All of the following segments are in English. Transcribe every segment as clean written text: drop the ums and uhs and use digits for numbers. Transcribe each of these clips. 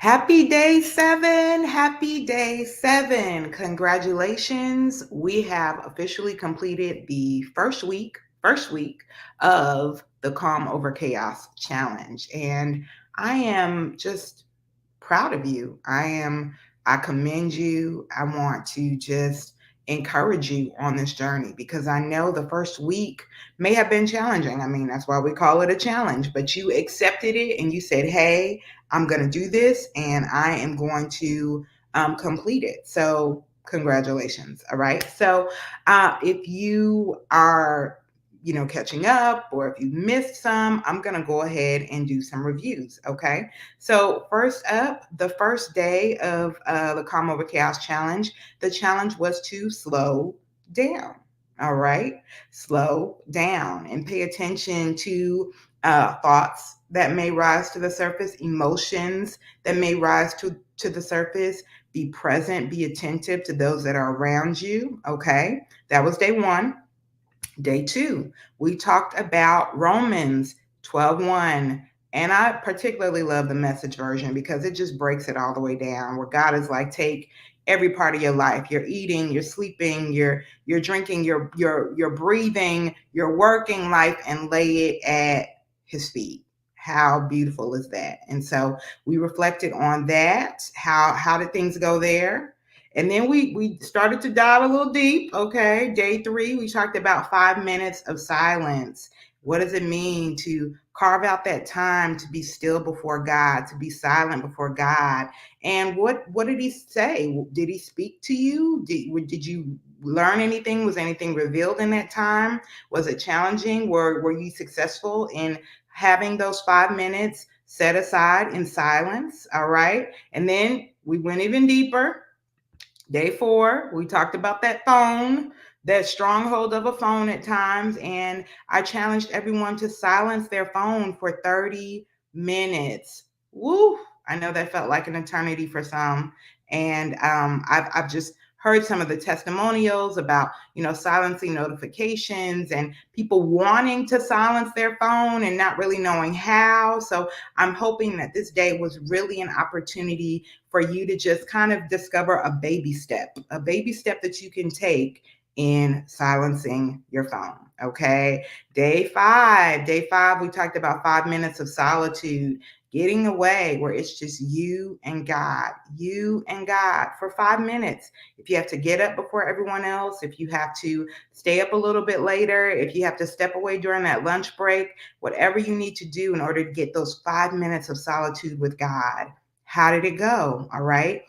Happy day 7. Happy day 7. Congratulations. We have officially completed the first week of the Calm Over Chaos challenge. And I am just proud of you. I commend you. I want to just encourage you on this journey because I know the first week may have been challenging. I mean, that's why we call it a challenge, but you accepted it and you said, "Hey, I'm going to do this and I am going to complete it." So, congratulations. All right. So, if you are catching up, or if you missed some, I'm going to go ahead and do some reviews. Okay. So, first up, the first day of the Calm Over Chaos challenge, the challenge was to slow down. All right. Slow down and pay attention to thoughts that may rise to the surface, emotions that may rise to the surface. Be present, be attentive to those that are around you. Okay. That was day 1. Day 2, we talked about Romans 12:1. And I particularly love the Message version because it just breaks it all the way down, where God is like, take every part of your life. You're eating, you're sleeping, you're drinking, you're breathing, you're working life, and lay it at his feet. How beautiful is that? And so we reflected on that. How did things go there? And then we started to dive a little deep. Okay. Day 3, we talked about 5 minutes of silence. What does it mean to carve out that time to be still before God, to be silent before God? And what did he say? Did he speak to you? Did you learn anything? Was anything revealed in that time? Was it challenging? Were you successful in having those 5 minutes set aside in silence? All right. And then we went even deeper. Day 4, we talked about that phone, that stronghold of a phone at times, and I challenged everyone to silence their phone for 30 minutes. Woo! I know that felt like an eternity for some, and I've just heard some of the testimonials about silencing notifications and people wanting to silence their phone and not really knowing how. So I'm hoping that this day was really an opportunity for you to just kind of discover a baby step that you can take in silencing your phone. Okay. Day five, we talked about 5 minutes of solitude, getting away where it's just you and God for 5 minutes. If you have to get up before everyone else, if you have to stay up a little bit later, if you have to step away during that lunch break, whatever you need to do in order to get those 5 minutes of solitude with God. How did it go? All right.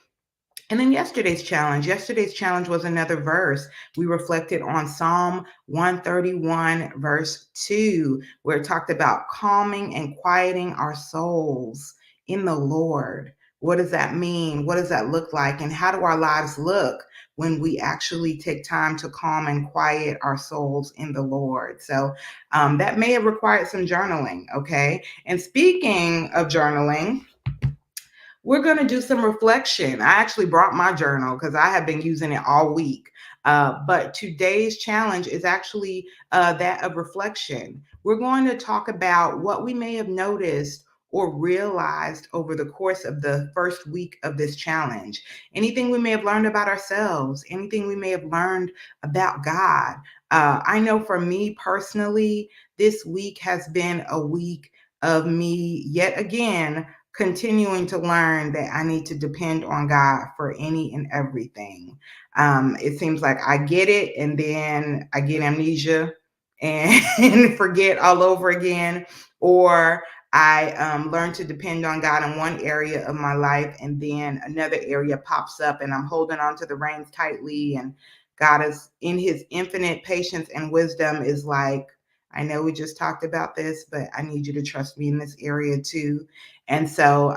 And then yesterday's challenge. Yesterday's challenge was another verse. We reflected on Psalm 131, verse 2, where it talked about calming and quieting our souls in the Lord. What does that mean? What does that look like? And how do our lives look when we actually take time to calm and quiet our souls in the Lord? So that may have required some journaling. Okay. And speaking of journaling, we're going to do some reflection. I actually brought my journal because I have been using it all week. But today's challenge is actually that of reflection. We're going to talk about what we may have noticed or realized over the course of the first week of this challenge. Anything we may have learned about ourselves, anything we may have learned about God. I know for me personally, this week has been a week of me yet again continuing to learn that I need to depend on God for any and everything. It seems like I get it and then I get amnesia and forget all over again, or I learn to depend on God in one area of my life and then another area pops up and I'm holding on to the reins tightly, and God is in his infinite patience and wisdom is like, I know we just talked about this, but I need you to trust me in this area too. And so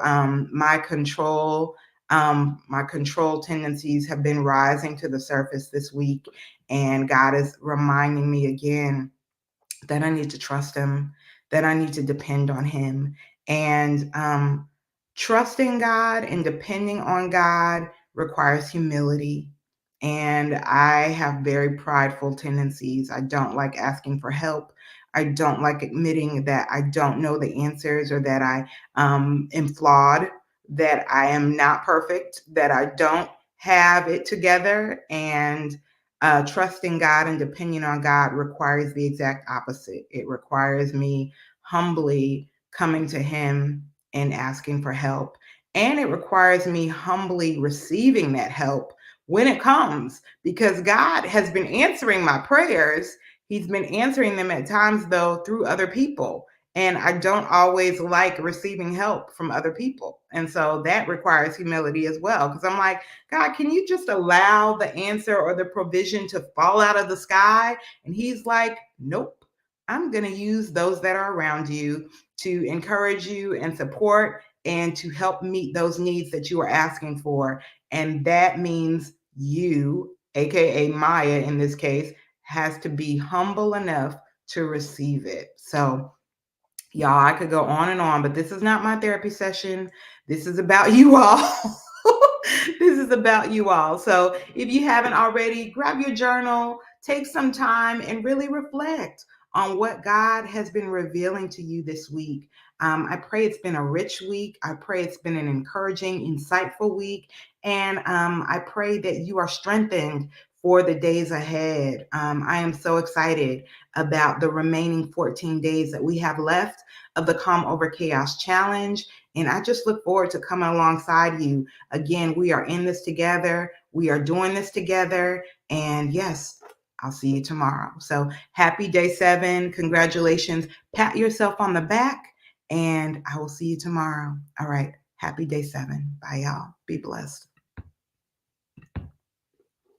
my control tendencies have been rising to the surface this week. And God is reminding me again that I need to trust him, that I need to depend on him. And trusting God and depending on God requires humility. And I have very prideful tendencies. I don't like asking for help. I don't like admitting that I don't know the answers or that I am flawed. that I am not perfect, that I don't have it together. And trusting God and depending on God requires the exact opposite. It requires me humbly coming to Him and asking for help. And it requires me humbly receiving that help when it comes, because God has been answering my prayers. He's been answering them at times, though, through other people. And I don't always like receiving help from other people. And so that requires humility as well. Because I'm like, God, can you just allow the answer or the provision to fall out of the sky? And He's like, nope. I'm going to use those that are around you to encourage you and support and to help meet those needs that you are asking for. And that means you, AKA Maya in this case, has to be humble enough to receive it. So, y'all, I could go on and on, but this is not my therapy session. This is about you all. This is about you all. So if you haven't already, grab your journal, take some time, and really reflect on what God has been revealing to you this week. I pray it's been a rich week. I pray it's been an encouraging, insightful week. And I pray that you are strengthened for the days ahead. I am so excited about the remaining 14 days that we have left of the Calm Over Chaos Challenge. And I just look forward to coming alongside you. Again, we are in this together. We are doing this together. And yes, I'll see you tomorrow. So happy day 7. Congratulations. Pat yourself on the back. And I will see you tomorrow. All right. Happy day 7. Bye, y'all. Be blessed.